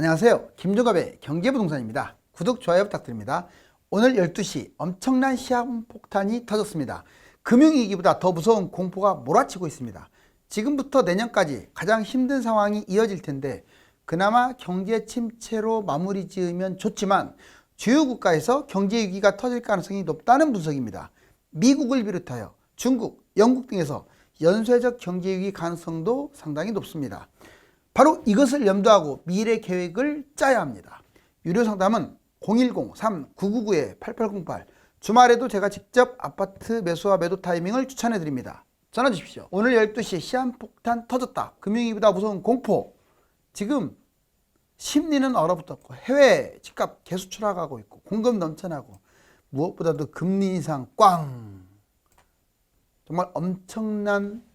안녕하세요. 김종갑의 경제부동산입니다. 구독, 좋아요 부탁드립니다. 오늘 12시 엄청난 시한폭탄이 터졌습니다. 금융위기보다 더 무서운 공포가 몰아치고 있습니다. 지금부터 내년까지 가장 힘든 상황이 이어질 텐데 그나마 경제 침체로 마무리 지으면 좋지만 주요 국가에서 경제 위기가 터질 가능성이 높다는 분석입니다. 미국을 비롯하여 중국, 영국 등에서 연쇄적 경제 위기 가능성도 상당히 높습니다. 바로 이것을 염두하고 미래 계획을 짜야 합니다. 유료 상담은 010-3999-8808 주말에도 제가 직접 아파트 매수와 매도 타이밍을 추천해 드립니다. 전화 주십시오. 오늘 12시에 시한폭탄 터졌다. 금융위기보다 무서운 공포. 지금 심리는 얼어붙었고 해외 집값 계속 추락하고 있고 공급 넘쳐나고 무엇보다도 금리 인상 꽝. 정말 엄청난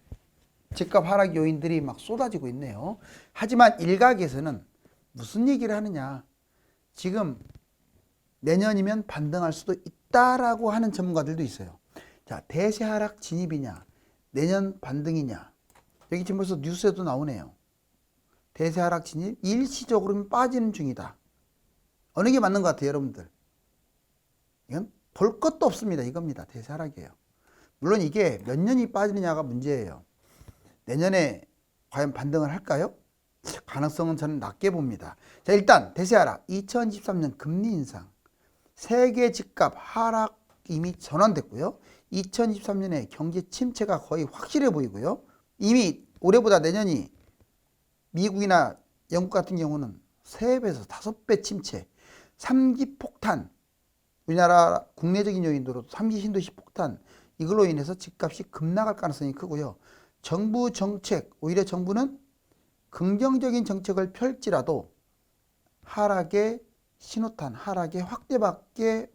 집값 하락 요인들이 막 쏟아지고 있네요. 하지만 일각에서는 무슨 얘기를 하느냐. 지금 내년이면 반등할 수도 있다라고 하는 전문가들도 있어요. 자, 대세 하락 진입이냐, 내년 반등이냐. 여기 지금 벌써 뉴스에도 나오네요. 대세 하락 진입, 일시적으로는 빠지는 중이다. 어느 게 맞는 것 같아요, 여러분들? 이건 볼 것도 없습니다. 이겁니다. 대세 하락이에요. 물론 이게 몇 년이 빠지느냐가 문제예요. 내년에 과연 반등을 할까요? 가능성은 저는 낮게 봅니다. 자, 일단 대세 하락, 2023년 금리 인상, 세계 집값 하락 이미 전환됐고요. 2023년에 경제 침체가 거의 확실해 보이고요. 이미 올해보다 내년이 미국이나 영국 같은 경우는 3배에서 5배 침체, 3기 폭탄, 우리나라 국내적인 요인으로 3기 신도시 폭탄, 이걸로 인해서 집값이 급락할 가능성이 크고요. 정부 정책, 오히려 정부는 긍정적인 정책을 펼지라도 하락의 신호탄, 하락의 확대밖에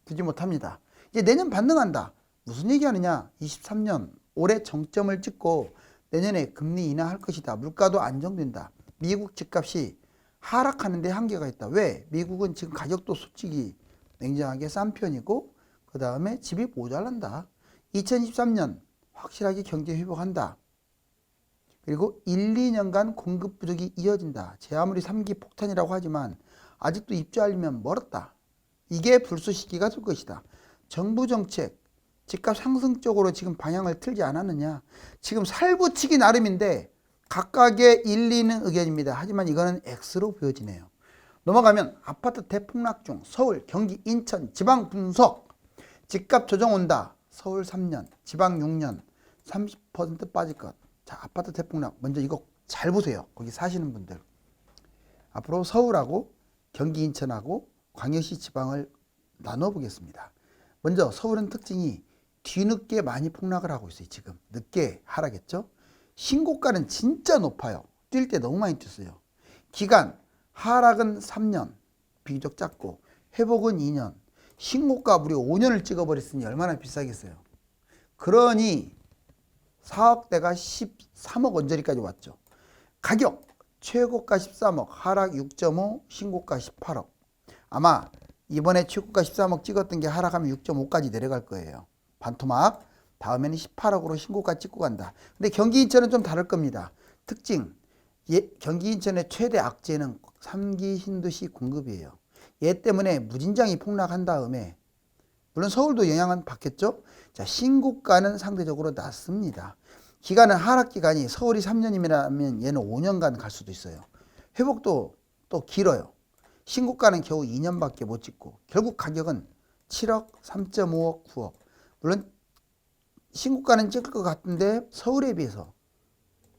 두지 못합니다. 이제 내년 반등한다. 무슨 얘기하느냐? 23년 올해 정점을 찍고 내년에 금리 인하할 것이다. 물가도 안정된다. 미국 집값이 하락하는 데 한계가 있다. 왜? 미국은 지금 가격도 솔직히 냉정하게 싼 편이고 그 다음에 집이 모자란다. 2023년 확실하게 경제 회복한다. 그리고 1, 2년간 공급 부족이 이어진다. 제 아무리 3기 폭탄이라고 하지만 아직도 입주하려면 멀었다. 이게 불수 시기가 될 것이다. 정부 정책, 집값 상승 쪽으로 지금 방향을 틀지 않았느냐. 지금 살부치기 나름인데 각각의 일리는 의견입니다. 하지만 이거는 X로 보여지네요. 넘어가면 아파트 대폭락 중 서울, 경기, 인천, 지방 분석. 집값 조정 온다. 서울 3년, 지방 6년, 30% 빠질 것. 자, 아파트 대폭락. 먼저 이거 잘 보세요. 거기 사시는 분들. 앞으로 서울하고 경기, 인천하고 광역시 지방을 나눠 보겠습니다. 먼저 서울은 특징이 뒤늦게 많이 폭락을 하고 있어요. 지금 늦게 하락했죠. 신고가는 진짜 높아요. 뛸 때 너무 많이 뛰었어요. 기간 하락은 3년, 비교적 작고 회복은 2년. 신고가 무려 5년을 찍어버렸으니 얼마나 비싸겠어요. 그러니 4억대가 13억 언저리까지 왔죠. 가격 최고가 13억, 하락 6.5, 신고가 18억. 아마 이번에 최고가 13억 찍었던 게 하락하면 6.5까지 내려갈 거예요. 반토막. 다음에는 18억으로 신고가 찍고 간다. 근데 경기 인천은 좀 다를 겁니다. 특징, 경기 인천의 최대 악재는 3기 신도시 공급이에요. 얘 때문에 무진장이 폭락한 다음에 물론 서울도 영향은 받겠죠. 자, 신고가는 상대적으로 낮습니다. 기간은 하락 기간이 서울이 3년이면 얘는 5년간 갈 수도 있어요. 회복도 또 길어요. 신고가는 겨우 2년밖에 못 찍고 결국 가격은 7억, 3.5억, 9억. 물론 신고가는 찍을 것 같은데 서울에 비해서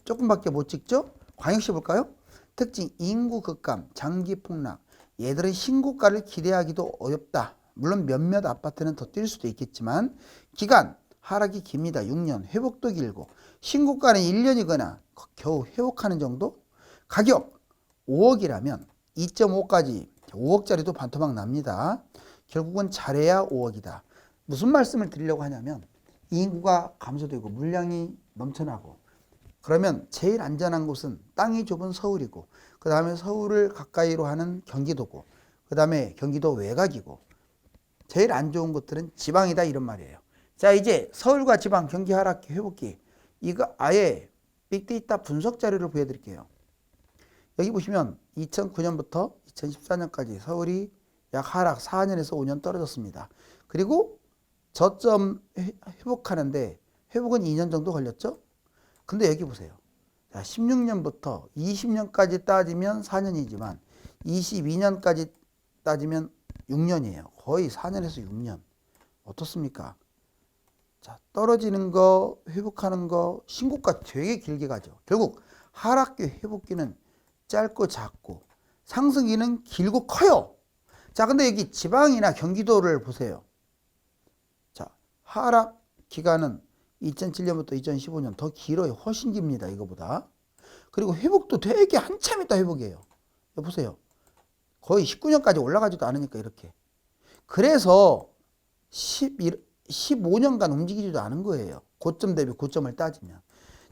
조금밖에 못 찍죠. 광역시 볼까요? 특징 인구 급감, 장기 폭락. 얘들은 신고가를 기대하기도 어렵다. 물론 몇몇 아파트는 더 뛸 수도 있겠지만 기간 하락이 깁니다. 6년. 회복도 길고 신고가는 1년이거나 겨우 회복하는 정도. 가격 5억이라면 2.5까지 5억짜리도 반토막 납니다. 결국은 잘해야 5억이다. 무슨 말씀을 드리려고 하냐면 인구가 감소되고 물량이 넘쳐나고 그러면 제일 안전한 곳은 땅이 좁은 서울이고 그 다음에 서울을 가까이로 하는 경기도고 그 다음에 경기도 외곽이고 제일 안 좋은 곳들은 지방이다 이런 말이에요. 자, 이제 서울과 지방 경기 하락기 회복기 이거 아예 빅데이터 분석 자료를 보여드릴게요. 여기 보시면 2009년부터 2014년까지 서울이 약 하락 4년에서 5년 떨어졌습니다. 그리고 저점 회복하는데 회복은 2년 정도 걸렸죠? 근데 여기 보세요. 자, 16년부터 20년까지 따지면 4년이지만 22년까지 따지면 6년이에요. 거의 4년에서 6년. 어떻습니까? 자, 떨어지는 거, 회복하는 거, 신고가 되게 길게 가죠. 결국 하락기, 회복기는 짧고 작고 상승기는 길고 커요. 자, 근데 여기 지방이나 경기도를 보세요. 자, 하락 기간은 2007년부터 2015년 더 길어요. 훨씬 깁니다. 이거보다. 그리고 회복도 되게 한참 있다 회복이에요. 보세요. 거의 19년까지 올라가지도 않으니까 이렇게. 그래서 15년간 움직이지도 않은 거예요. 고점 대비 고점을 따지면.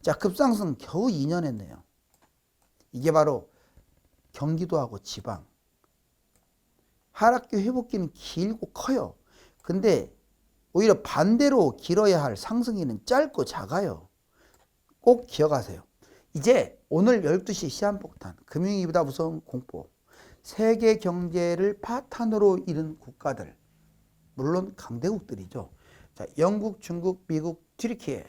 자, 급상승 겨우 2년 했네요. 이게 바로 경기도하고 지방. 하락기 회복기는 길고 커요. 근데 오히려 반대로 길어야 할 상승기는 짧고 작아요. 꼭 기억하세요. 이제 오늘 12시 시한폭탄, 금융위기보다 무서운 공포, 세계 경제를 파탄으로 잃은 국가들, 물론 강대국들이죠. 자, 영국, 중국, 미국, 튀르키예,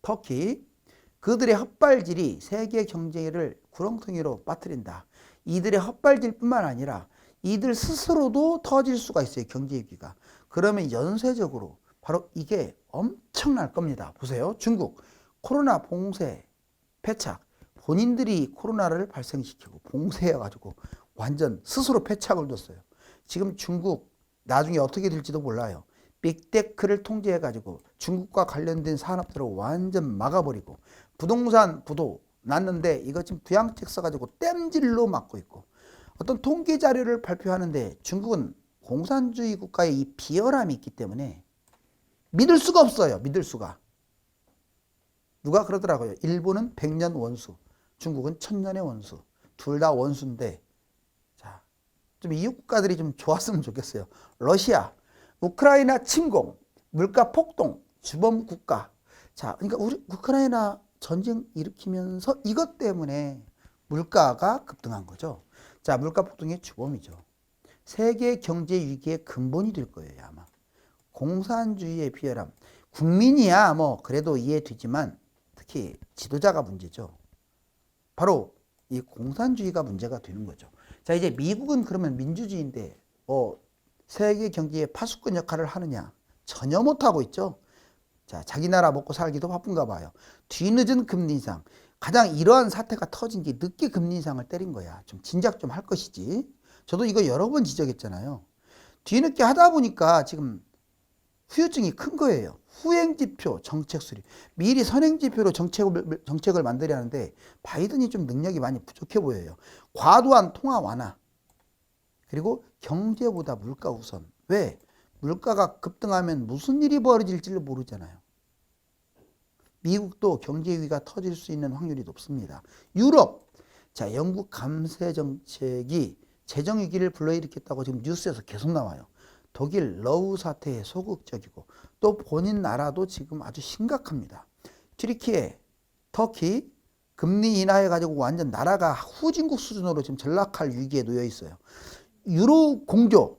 터키, 그들의 헛발질이 세계 경제를 구렁텅이로 빠뜨린다. 이들의 헛발질뿐만 아니라 이들 스스로도 터질 수가 있어요. 경제위기가. 그러면 연쇄적으로 바로 이게 엄청날 겁니다. 보세요. 중국 코로나 봉쇄 패착. 본인들이 코로나를 발생시키고 봉쇄해가지고 완전 스스로 패착을 뒀어요. 지금 중국 나중에 어떻게 될지도 몰라요. 빅테크를 통제해가지고 중국과 관련된 산업들을 완전 막아버리고 부동산 부도 났는데 이거 지금 부양책 써가지고 땜질로 막고 있고 어떤 통계 자료를 발표하는데 중국은 공산주의 국가의 이 비열함이 있기 때문에 믿을 수가 없어요. 믿을 수가. 누가 그러더라고요. 일본은 100년 원수, 중국은 1000년의 원수. 둘 다 원수인데 자, 좀 이웃 국가들이 좀 좋았으면 좋겠어요. 러시아, 우크라이나 침공, 물가 폭동, 주범 국가. 자, 그러니까 우리 우크라이나 전쟁 일으키면서 이것 때문에 물가가 급등한 거죠. 자, 물가 폭등의 주범이죠. 세계 경제 위기의 근본이 될 거예요, 아마. 공산주의의 비열함. 국민이야 뭐 그래도 이해되지만 특히 지도자가 문제죠. 바로 이 공산주의가 문제가 되는 거죠. 자, 이제 미국은 그러면 민주주의인데 세계 경제의 파수꾼 역할을 하느냐? 전혀 못하고 있죠. 자, 자기 나라 먹고 살기도 바쁜가 봐요. 뒤늦은 금리 인상. 가장 이러한 사태가 터진 게 늦게 금리 인상을 때린 거야. 좀 진작 좀 할 것이지. 저도 이거 여러 번 지적했잖아요. 뒤늦게 하다 보니까 지금 후유증이 큰 거예요. 후행지표 정책 수립. 미리 선행지표로 정책을 만들어야 하는데 바이든이 좀 능력이 많이 부족해 보여요. 과도한 통화 완화. 그리고 경제보다 물가 우선. 왜? 물가가 급등하면 무슨 일이 벌어질지를 모르잖아요. 미국도 경제 위기가 터질 수 있는 확률이 높습니다. 유럽. 자, 영국 감세 정책이 재정 위기를 불러일으켰다고 지금 뉴스에서 계속 나와요. 독일 러우 사태에 소극적이고 또 본인 나라도 지금 아주 심각합니다. 튀르키예, 터키 금리 인하해가지고 완전 나라가 후진국 수준으로 지금 전락할 위기에 놓여 있어요. 유로 공조,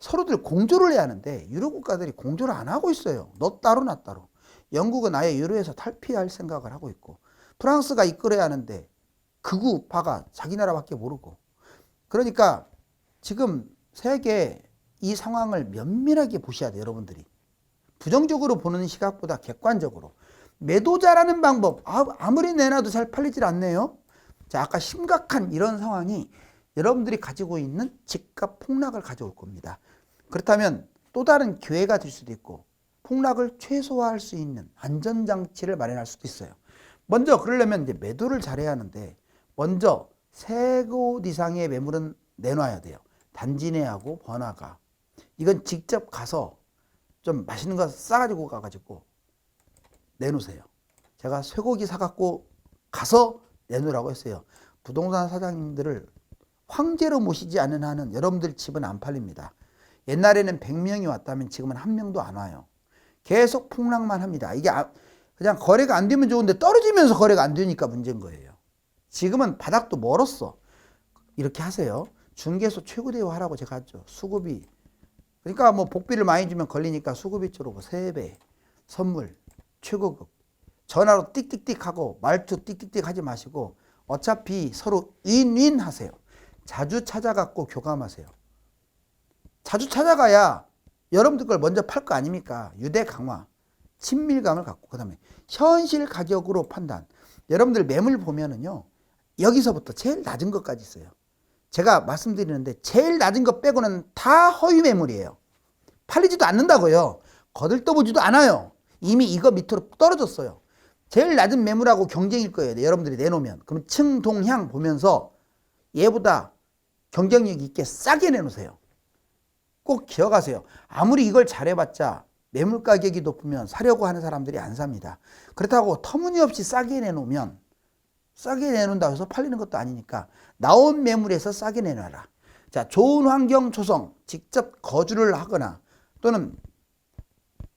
서로들 공조를 해야 하는데 유로 국가들이 공조를 안 하고 있어요. 너 따로 나 따로. 영국은 아예 유로에서 탈피할 생각을 하고 있고 프랑스가 이끌어야 하는데 극우파가 자기 나라밖에 모르고 그러니까 지금 세계 이 상황을 면밀하게 보셔야 돼요. 여러분들이. 부정적으로 보는 시각보다 객관적으로. 매도자라는 방법 아무리 내놔도 잘 팔리질 않네요. 자, 아까 심각한 이런 상황이 여러분들이 가지고 있는 집값 폭락을 가져올 겁니다. 그렇다면 또 다른 기회가 될 수도 있고 폭락을 최소화할 수 있는 안전장치를 마련할 수도 있어요. 먼저 그러려면 이제 매도를 잘해야 하는데 먼저 세 곳 이상의 매물은 내놔야 돼요. 단지내하고 번화가. 이건 직접 가서 좀 맛있는 거 싸가지고 가가지고 내놓으세요. 제가 쇠고기 사갖고 가서 내놓으라고 했어요. 부동산 사장님들을 황제로 모시지 않는 한은 여러분들 집은 안 팔립니다. 옛날에는 100명이 왔다면 지금은 1명도 안 와요. 계속 폭락만 합니다. 이게 그냥 거래가 안 되면 좋은데 떨어지면서 거래가 안 되니까 문제인 거예요. 지금은 바닥도 멀었어. 이렇게 하세요. 중개소 최고 대우하라고 제가 하죠. 수급이. 그러니까 뭐 복비를 많이 주면 걸리니까 수급이 쪼르고 3배, 선물, 최고급. 전화로 띡띡띡 하고 말투 띡띡띡 하지 마시고 어차피 서로 윈윈 하세요. 자주 찾아갖고 교감하세요. 자주 찾아가야 여러분들 걸 먼저 팔 거 아닙니까? 유대 강화, 친밀감을 갖고 그 다음에 현실 가격으로 판단. 여러분들 매물 보면은요. 여기서부터 제일 낮은 것까지 있어요. 제가 말씀드리는데 제일 낮은 것 빼고는 다 허위 매물이에요. 팔리지도 않는다고요. 거들떠보지도 않아요. 이미 이거 밑으로 떨어졌어요. 제일 낮은 매물하고 경쟁일 거예요. 여러분들이 내놓으면. 그럼 층동향 보면서 얘보다 경쟁력 있게 싸게 내놓으세요. 꼭 기억하세요. 아무리 이걸 잘해봤자 매물 가격이 높으면 사려고 하는 사람들이 안 삽니다. 그렇다고 터무니없이 싸게 내놓으면 싸게 내놓는다고 해서 팔리는 것도 아니니까 나온 매물에서 싸게 내놔라. 자, 좋은 환경 조성, 직접 거주를 하거나 또는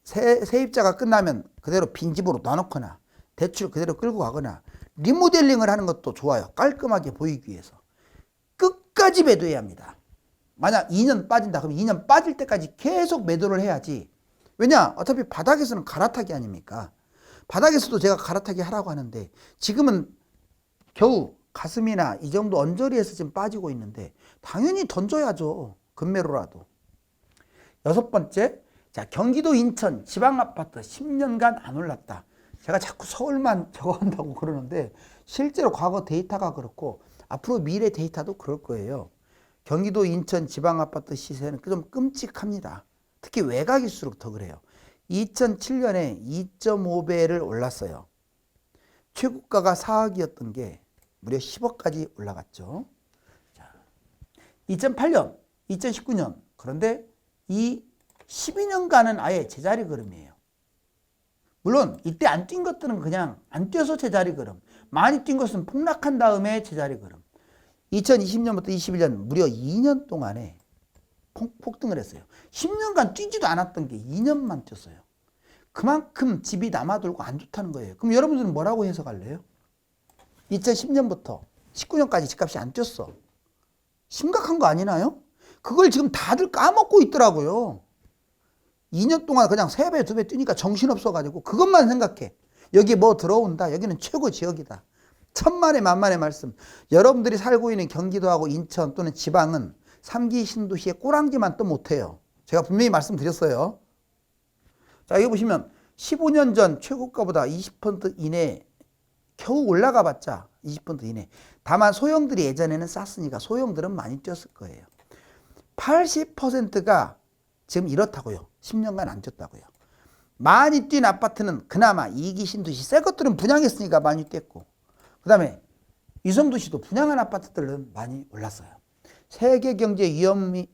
세입자가 끝나면 그대로 빈집으로 놔놓거나 대출 그대로 끌고 가거나 리모델링을 하는 것도 좋아요. 깔끔하게 보이기 위해서. 끝까지 매도해야 합니다. 만약 2년 빠진다 그러면 2년 빠질 때까지 계속 매도를 해야지. 왜냐? 어차피 바닥에서는 갈아타기 아닙니까? 바닥에서도 제가 갈아타기 하라고 하는데 지금은 겨우 가슴이나 이 정도 언저리에서 지금 빠지고 있는데 당연히 던져야죠. 금매로라도. 6번째, 자, 경기도 인천 지방아파트 10년간 안 올랐다. 제가 자꾸 서울만 저거 한다고 그러는데 실제로 과거 데이터가 그렇고 앞으로 미래 데이터도 그럴 거예요. 경기도 인천 지방아파트 시세는 좀 끔찍합니다. 특히 외곽일수록 더 그래요. 2007년에 2.5배를 올랐어요. 최고가가 4억이었던 게 무려 10억까지 올라갔죠. 자, 2008년, 2019년. 그런데 이 12년간은 아예 제자리 걸음이에요. 물론 이때 안 뛴 것들은 그냥 안 뛰어서 제자리 걸음. 많이 뛴 것은 폭락한 다음에 제자리 걸음. 2020년부터 21년 무려 2년 동안에 폭등을 했어요. 10년간 뛰지도 않았던 게 2년만 뛰었어요. 그만큼 집이 남아돌고 안 좋다는 거예요. 그럼 여러분들은 뭐라고 해석할래요? 2010년부터 19년까지 집값이 안 뛰었어. 심각한 거 아니나요? 그걸 지금 다들 까먹고 있더라고요. 2년 동안 그냥 3배, 2배 뛰니까 정신없어가지고 그것만 생각해. 여기 뭐 들어온다. 여기는 최고 지역이다. 천만의 만만의 말씀. 여러분들이 살고 있는 경기도하고 인천 또는 지방은 3기 신도시의 꼬랑지만 또 못해요. 제가 분명히 말씀드렸어요. 자, 여기 보시면 15년 전 최고가보다 20% 이내 겨우 올라가 봤자 20% 이내. 다만 소형들이 예전에는 쌌으니까 소형들은 많이 뛰었을 거예요. 80%가 지금 이렇다고요. 10년간 안 뛰었다고요. 많이 뛴 아파트는 그나마 2기 신도시 새 것들은 분양했으니까 많이 뛰었고 그 다음에 위성도시도 분양한 아파트들은 많이 올랐어요. 세계경제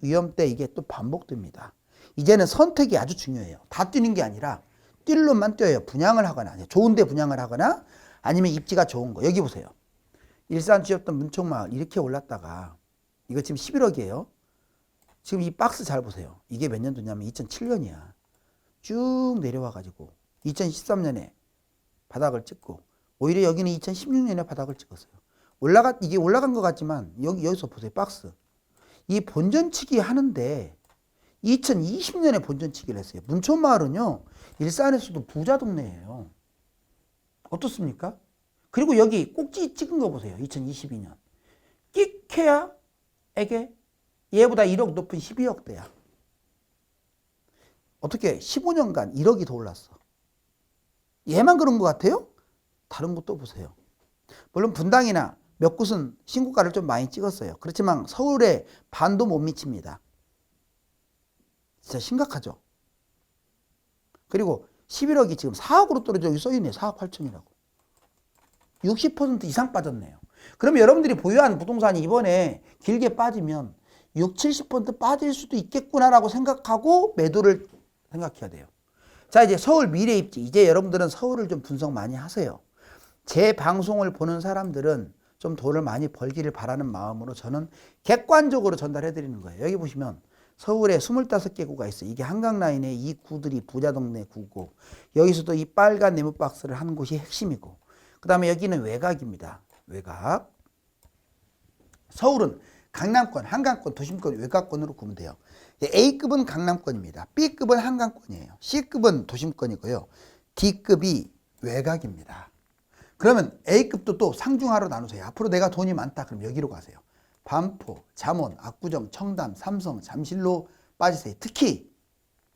위험때 이게 또 반복됩니다. 이제는 선택이 아주 중요해요. 다 뛰는 게 아니라 뛸 놈만 뛰어요. 분양을 하거나 좋은데 분양을 하거나 아니면 입지가 좋은 거. 여기 보세요. 일산 지었던 문총마을 이렇게 올랐다가 이거 지금 11억이에요. 지금 이 박스 잘 보세요. 이게 몇 년도냐면 2007년이야. 쭉 내려와가지고 2013년에 바닥을 찍고 오히려 여기는 2016년에 바닥을 찍었어요. 이게 올라간 것 같지만 여기서 보세요. 박스. 이 본전치기 하는데 2020년에 본전치기를 했어요. 문촌마을은요. 일산에서도 부자 동네예요. 어떻습니까? 그리고 여기 꼭지 찍은 거 보세요. 2022년. 끼케아에게 얘보다 1억 높은 12억대야. 어떻게 15년간 1억이 더 올랐어. 얘만 그런 것 같아요? 다른 것도 보세요. 물론 분당이나 몇 곳은 신고가를 좀 많이 찍었어요. 그렇지만 서울에 반도 못 미칩니다. 진짜 심각하죠. 그리고 11억이 지금 4억으로 떨어져 여기 써있네. 4억 8천이라고. 60% 이상 빠졌네요. 그러면 여러분들이 보유한 부동산이 이번에 길게 빠지면 60, 70% 빠질 수도 있겠구나라고 생각하고 매도를 생각해야 돼요. 자, 이제 서울 미래 입지. 이제 여러분들은 서울을 좀 분석 많이 하세요. 제 방송을 보는 사람들은 좀 돈을 많이 벌기를 바라는 마음으로 저는 객관적으로 전달해 드리는 거예요. 여기 보시면 서울에 25개 구가 있어요. 이게 한강라인에 이 구들이 부자 동네 구고 여기서도 이 빨간 네모박스를 한 곳이 핵심이고 그 다음에 여기는 외곽입니다. 외곽. 서울은 강남권, 한강권, 도심권, 외곽권으로 구면 돼요. A급은 강남권입니다. B급은 한강권이에요. C급은 도심권이고요. D급이 외곽입니다. 그러면 A급도 또 상중하로 나누세요. 앞으로 내가 돈이 많다. 그럼 여기로 가세요. 반포, 잠원, 압구정, 청담, 삼성, 잠실로 빠지세요. 특히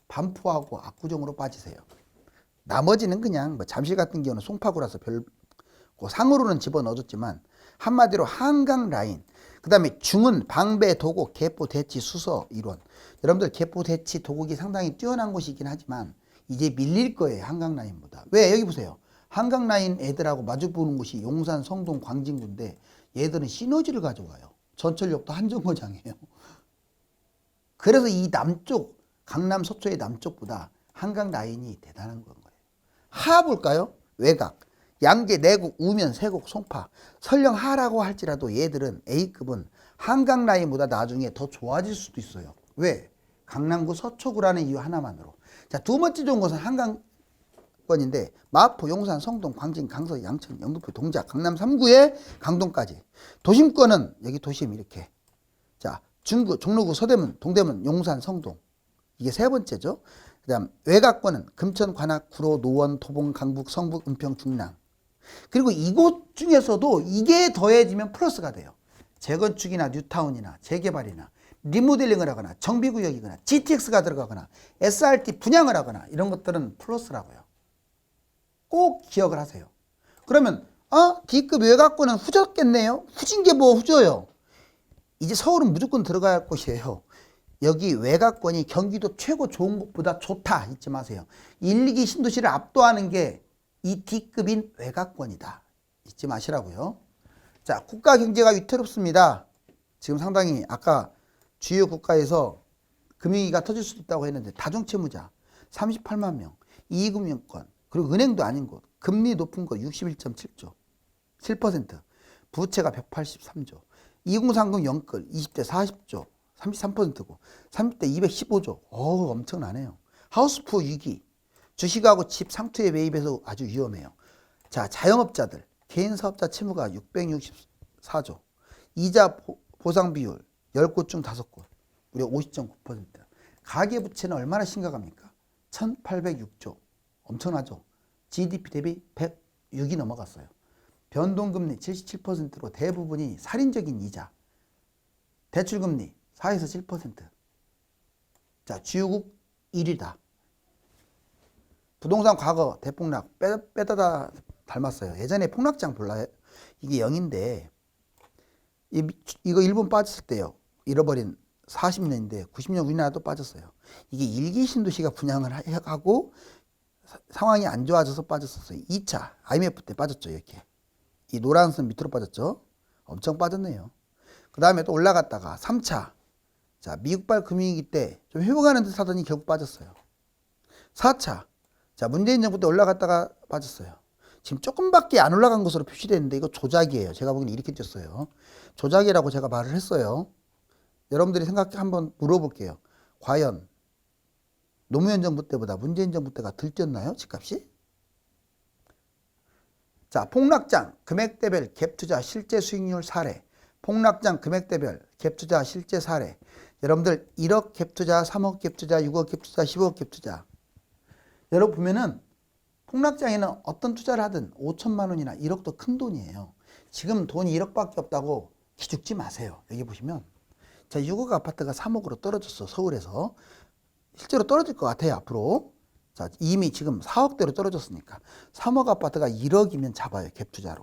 반포하고 압구정으로 빠지세요. 나머지는 그냥 뭐 잠실 같은 경우는 송파구라서 별 상으로는 집어넣어줬지만 한마디로 한강 라인. 그 다음에 중은 방배, 도곡, 개포, 대치, 수서, 일원. 여러분들 개포, 대치, 도곡이 상당히 뛰어난 곳이긴 하지만 이제 밀릴 거예요. 한강 라인보다. 왜? 여기 보세요. 한강 라인 애들하고 마주보는 곳이 용산, 성동, 광진구인데 얘들은 시너지를 가져와요. 전철역도 한정거장이에요. 그래서 이 남쪽, 강남 서초의 남쪽보다 한강 라인이 대단한 건 거예요. 하 볼까요? 외곽. 양재, 내곡, 우면, 세곡, 송파. 설령 하라고 할지라도 얘들은 A급은 한강 라인보다 나중에 더 좋아질 수도 있어요. 왜? 강남구 서초구라는 이유 하나만으로. 자, 두 번째 좋은 것은 한강권인데 마포, 용산, 성동, 광진, 강서, 양천, 영등포, 동작, 강남 3구에 강동까지. 도심권은 여기 도심 이렇게. 자, 중구, 종로구, 서대문, 동대문, 용산, 성동. 이게 세 번째죠. 그 다음 외곽권은 금천, 관악, 구로, 노원, 도봉, 강북, 성북, 은평, 중랑. 그리고 이곳 중에서도 이게 더해지면 플러스가 돼요. 재건축이나 뉴타운이나 재개발이나 리모델링을 하거나 정비구역이거나 GTX가 들어가거나 SRT 분양을 하거나 이런 것들은 플러스라고요. 꼭 기억을 하세요. 그러면 D급 외곽권은 후졌겠네요. 후진 게 뭐 후져요. 이제 서울은 무조건 들어가야 할 곳이에요. 여기 외곽권이 경기도 최고 좋은 곳보다 좋다 잊지 마세요. 1, 2기 신도시를 압도하는 게 이 D급인 외곽권이다. 잊지 마시라고요. 자, 국가 경제가 위태롭습니다. 지금 상당히 아까 주요 국가에서 금융위기가 터질 수도 있다고 했는데 다중채무자 38만 명, 이익금융권, 그리고 은행도 아닌 곳, 금리 높은 곳 61.7조, 7%, 부채가 183조, 2030 영끌 20대 40조, 33%고 30대 215조. 어우, 엄청나네요. 하우스푸어 위기. 주식하고 집 상투에 매입해서 아주 위험해요. 자, 자영업자들 개인사업자 채무가 664조. 이자 보상 비율 10곳 중 5곳. 무려 50.9%. 가계부채는 얼마나 심각합니까? 1806조. 엄청나죠? GDP 대비 106이 넘어갔어요. 변동금리 77%로 대부분이 살인적인 이자. 대출금리 4에서 7%. 자, 주요국 1위다. 부동산 과거 대폭락 빼다다 닮았어요. 예전에 폭락장 몰라요? 이게 0인데 이거 일본 빠졌을 때요. 잃어버린 40년인데 90년 우리나라도 빠졌어요. 이게 1기 신도시가 분양을 하고 상황이 안 좋아져서 빠졌었어요. 2차 IMF 때 빠졌죠. 이렇게. 이 노란 선 밑으로 빠졌죠. 엄청 빠졌네요. 그 다음에 또 올라갔다가 3차. 자, 미국발 금융위기 때 좀 회복하는 듯 하더니 결국 빠졌어요. 4차. 자, 문재인 정부 때 올라갔다가 빠졌어요. 지금 조금밖에 안 올라간 것으로 표시되는데 이거 조작이에요. 제가 보기엔 이렇게 떴어요. 조작이라고 제가 말을 했어요. 여러분들이 생각 한번 물어볼게요. 과연 노무현 정부 때보다 문재인 정부 때가 덜 뛰었나요? 집값이? 자, 폭락장, 금액대별 갭투자 실제 수익률 사례. 폭락장 금액대별 갭투자 실제 사례. 여러분들 1억 갭투자, 3억 갭투자, 6억 갭투자, 10억 갭투자. 여러분 보면은 폭락장에는 어떤 투자를 하든 5천만 원이나 1억도 큰 돈이에요. 지금 돈이 1억밖에 없다고 기죽지 마세요. 여기 보시면 자, 6억 아파트가 3억으로 떨어졌어. 서울에서. 실제로 떨어질 것 같아요. 앞으로. 자, 이미 지금 4억대로 떨어졌으니까 3억 아파트가 1억이면 잡아요. 갭투자로.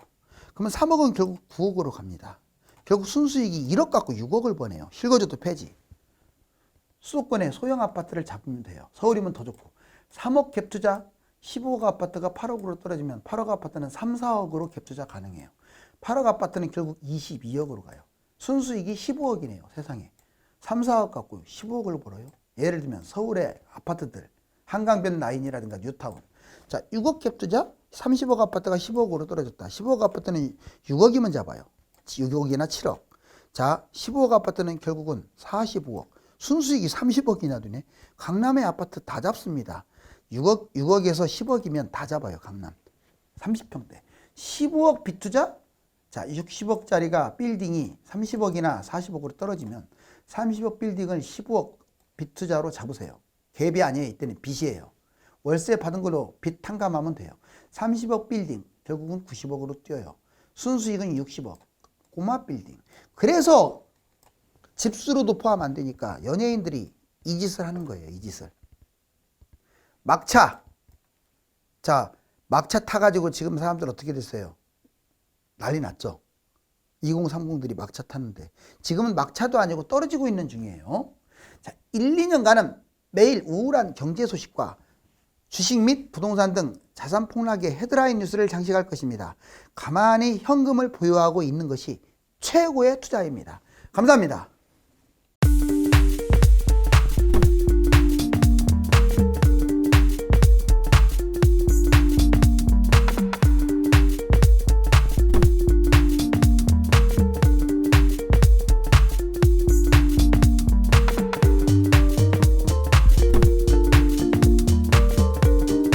그러면 3억은 결국 9억으로 갑니다. 결국 순수익이 1억 갖고 6억을 버네요. 실거주도 폐지. 수도권에 소형 아파트를 잡으면 돼요. 서울이면 더 좋고. 3억 갭투자 15억 아파트가 8억으로 떨어지면 8억 아파트는 3, 4억으로 갭투자 가능해요. 8억 아파트는 결국 22억으로 가요. 순수익이 15억이네요. 세상에. 3, 4억 갖고 15억을 벌어요. 예를 들면 서울의 아파트들 한강변 라인이라든가 뉴타운. 자, 6억 갭투자 30억 아파트가 15억으로 떨어졌다. 15억 아파트는 6억이면 잡아요. 6억이나 7억. 자, 15억 아파트는 결국은 45억. 순수익이 30억이나 되네. 강남의 아파트 다 잡습니다. 6억에서 10억이면 다 잡아요. 강남 30평대. 15억 빚투자 자, 60억짜리가 빌딩이 30억이나 40억으로 떨어지면 30억 빌딩을 15억 빚 투자로 잡으세요. 갭이 아니에요. 이때는 빚이에요. 월세 받은 걸로 빚 탕감하면 돼요. 30억 빌딩 결국은 90억으로 뛰어요. 순수익은 60억. 꼬마 빌딩. 그래서 집수로도 포함 안 되니까 연예인들이 이 짓을 하는 거예요. 이 짓을. 막차. 자, 막차 타가지고 지금 사람들 어떻게 됐어요? 난리 났죠. 2030들이 막차 탔는데 지금은 막차도 아니고 떨어지고 있는 중이에요. 자, 1, 2년간은 매일 우울한 경제 소식과 주식 및 부동산 등 자산 폭락의 헤드라인 뉴스를 장식할 것입니다. 가만히 현금을 보유하고 있는 것이 최고의 투자입니다. 감사합니다.